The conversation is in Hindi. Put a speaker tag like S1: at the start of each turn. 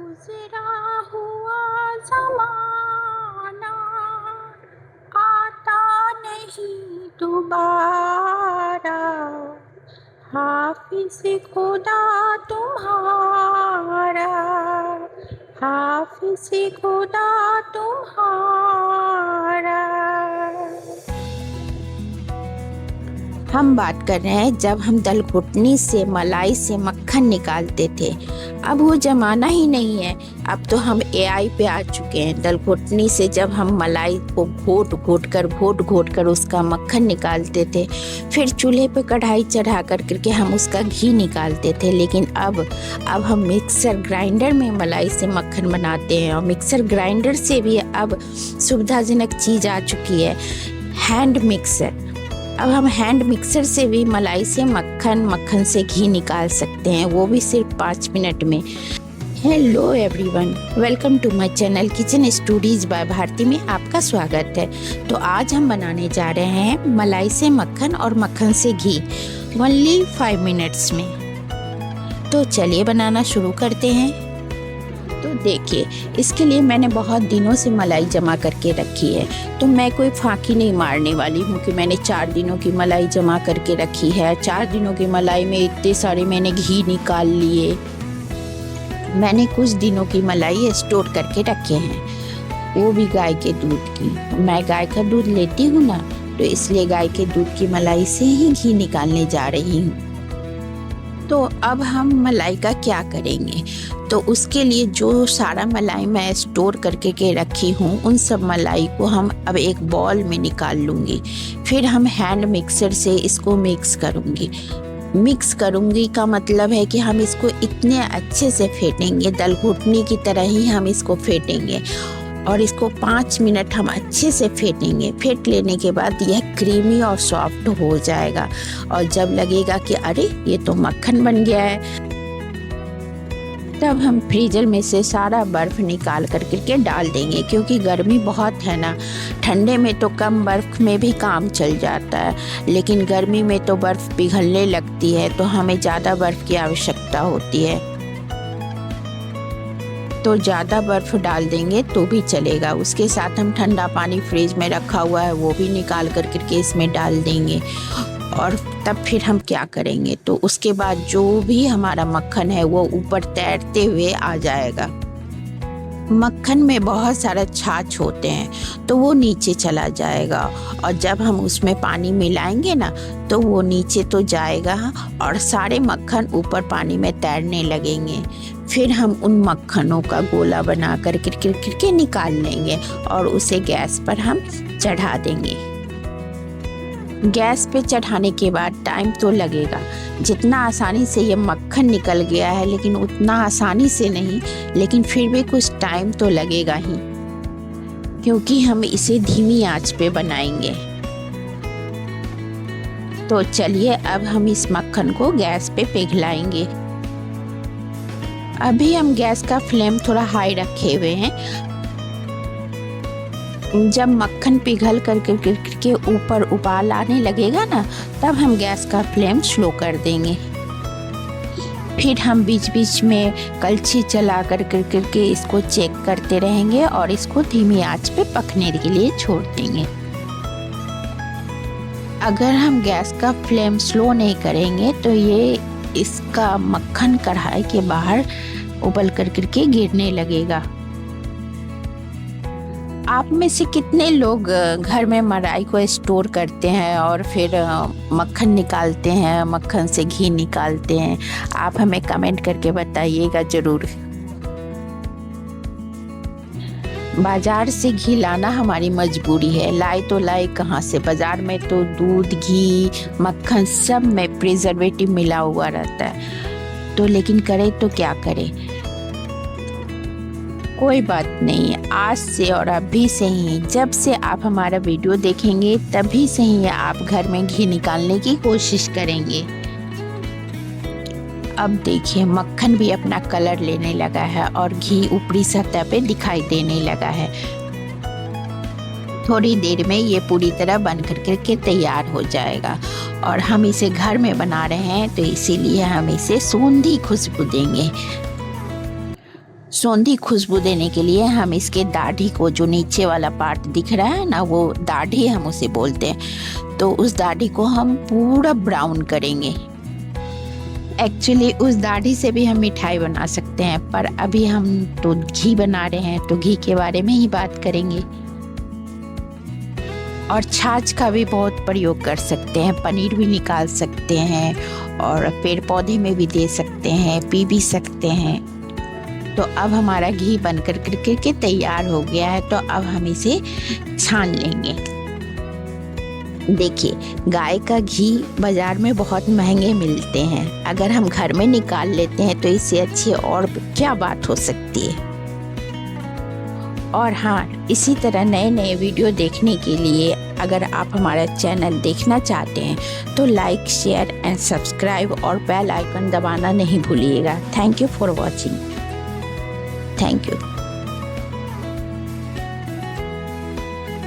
S1: गुजरा हुआ ज़माना आता नहीं दोबारा। हाफिज़ खुदा तुम्हारा, हाफिज़ खुदा तुम्हारा। हम बात कर रहे हैं जब हम दलघुटनी से मलाई से मक्खन निकालते थे। अब वो ज़माना ही नहीं है। अब तो हम एआई पे आ चुके हैं। दलघुटनी से जब हम मलाई को घोट घोट कर उसका मक्खन निकालते थे, फिर चूल्हे पे कढ़ाई चढ़ा करके हम उसका घी निकालते थे। लेकिन अब हम मिक्सर ग्राइंडर में मलाई से मक्खन बनाते हैं। और मिक्सर ग्राइंडर से भी अब सुविधाजनक चीज़ आ चुकी है, हैंड मिक्सर। अब हम हैंड मिक्सर से भी मलाई से मक्खन से घी निकाल सकते हैं, वो भी सिर्फ 5 मिनट में। Hello everyone, welcome to my channel kitchen stories by Bharti में आपका स्वागत है। तो आज हम बनाने जा रहे हैं मलाई से मक्खन और मक्खन से घी ओनली 5 मिनट्स में। तो चलिए बनाना शुरू करते हैं। तो देखिए, इसके लिए मैंने बहुत दिनों से मलाई जमा करके रखी है। तो मैं कोई फांकी नहीं मारने वाली हूँ कि मैंने 4 दिनों की मलाई जमा करके रखी है। 4 दिनों की मलाई में इतने सारे मैंने घी निकाल लिए। मैंने कुछ दिनों की मलाई स्टोर करके रखे हैं, वो भी गाय के दूध की। मैं गाय का दूध लेती हूँ ना, तो इसलिए गाय के दूध की मलाई से ही घी निकालने जा रही हूँ। तो अब हम मलाई का क्या करेंगे? तो उसके लिए जो सारा मलाई मैं स्टोर करके रखी हूँ, उन सब मलाई को हम अब एक बॉल में निकाल लूँगी। फिर हम हैंड मिक्सर से इसको मिक्स करूँगी का मतलब है कि हम इसको इतने अच्छे से फेंटेंगे, दलघुटनी की तरह ही हम इसको फेंटेंगे। और इसको 5 मिनट हम अच्छे से फेंटेंगे। फेंट लेने के बाद यह क्रीमी और सॉफ्ट हो जाएगा। और जब लगेगा कि अरे ये तो मक्खन बन गया है, तब हम फ्रीजर में से सारा बर्फ़ निकाल करके डाल देंगे। क्योंकि गर्मी बहुत है ना, ठंडे में तो कम बर्फ़ में भी काम चल जाता है, लेकिन गर्मी में तो बर्फ़ पिघलने लगती है, तो हमें ज़्यादा बर्फ़ की आवश्यकता होती है। तो ज़्यादा बर्फ़ डाल देंगे तो भी चलेगा। उसके साथ हम ठंडा पानी फ्रिज में रखा हुआ है, वो भी निकाल करके इसमें डाल देंगे। और तब फिर हम क्या करेंगे, तो उसके बाद जो भी हमारा मक्खन है वो ऊपर तैरते हुए आ जाएगा। मक्खन में बहुत सारा छाछ होते हैं, तो वो नीचे चला जाएगा। और जब हम उसमें पानी मिलाएंगे ना, तो वो नीचे तो जाएगा और सारे मक्खन ऊपर पानी में तैरने लगेंगे। फिर हम उन मक्खनों का गोला बना करके निकाल लेंगे और उसे गैस पर हम चढ़ा देंगे। गैस पे चढ़ाने के बाद टाइम तो लगेगा। जितना आसानी से ये मक्खन निकल गया है, लेकिन उतना आसानी से नहीं, लेकिन फिर भी कुछ टाइम तो लगेगा ही, क्योंकि हम इसे धीमी आंच पे बनाएंगे। तो चलिए, अब हम इस मक्खन को गैस पे पिघलाएंगे। अभी हम गैस का फ्लेम थोड़ा हाई रखे हुए हैं। जब मक्खन पिघल करके ऊपर उबाल आने लगेगा ना, तब हम गैस का फ्लेम स्लो कर देंगे। फिर हम बीच बीच में कलछी चला करके इसको चेक करते रहेंगे और इसको धीमी आंच पे पकने के लिए छोड़ देंगे। अगर हम गैस का फ्लेम स्लो नहीं करेंगे तो ये इसका मक्खन कढ़ाई के बाहर उबल करके गिरने लगेगा। आप में से कितने लोग घर में मलाई को स्टोर करते हैं और फिर मक्खन निकालते हैं, मक्खन से घी निकालते हैं? आप हमें कमेंट करके बताइएगा ज़रूर। बाज़ार से घी लाना हमारी मजबूरी है। लाए कहाँ से? बाज़ार में तो दूध, घी, मक्खन सब में प्रिजर्वेटिव मिला हुआ रहता है। तो लेकिन करें तो क्या करें? कोई बात नहीं, आज से और अभी से ही, जब से आप हमारा वीडियो देखेंगे तभी से ही आप घर में घी निकालने की कोशिश करेंगे। अब देखिए, मक्खन भी अपना कलर लेने लगा है और घी ऊपरी सतह पे दिखाई देने लगा है। थोड़ी देर में ये पूरी तरह बन करके तैयार हो जाएगा। और हम इसे घर में बना रहे हैं, तो इसीलिए हम इसे सूंधी खुशबू देंगे। सौंधी खुशबू देने के लिए हम इसके दाढ़ी को, जो नीचे वाला पार्ट दिख रहा है ना, वो दाढ़ी हम उसे बोलते हैं, तो उस दाढ़ी को हम पूरा ब्राउन करेंगे। एक्चुअली उस दाढ़ी से भी हम मिठाई बना सकते हैं, पर अभी हम तो घी बना रहे हैं तो घी के बारे में ही बात करेंगे। और छाछ का भी बहुत प्रयोग कर सकते हैं, पनीर भी निकाल सकते हैं और पेड़ पौधे में भी दे सकते हैं, पी भी सकते हैं। तो अब हमारा घी बनकर के तैयार हो गया है, तो अब हम इसे छान लेंगे। देखिए, गाय का घी बाजार में बहुत महंगे मिलते हैं, अगर हम घर में निकाल लेते हैं तो इससे अच्छी और क्या बात हो सकती है। और हाँ, इसी तरह नए नए वीडियो देखने के लिए अगर आप हमारा चैनल देखना चाहते हैं तो लाइक, शेयर एंड सब्सक्राइब और बेल आइकन दबाना नहीं भूलिएगा। Thank you for watching. Thank you.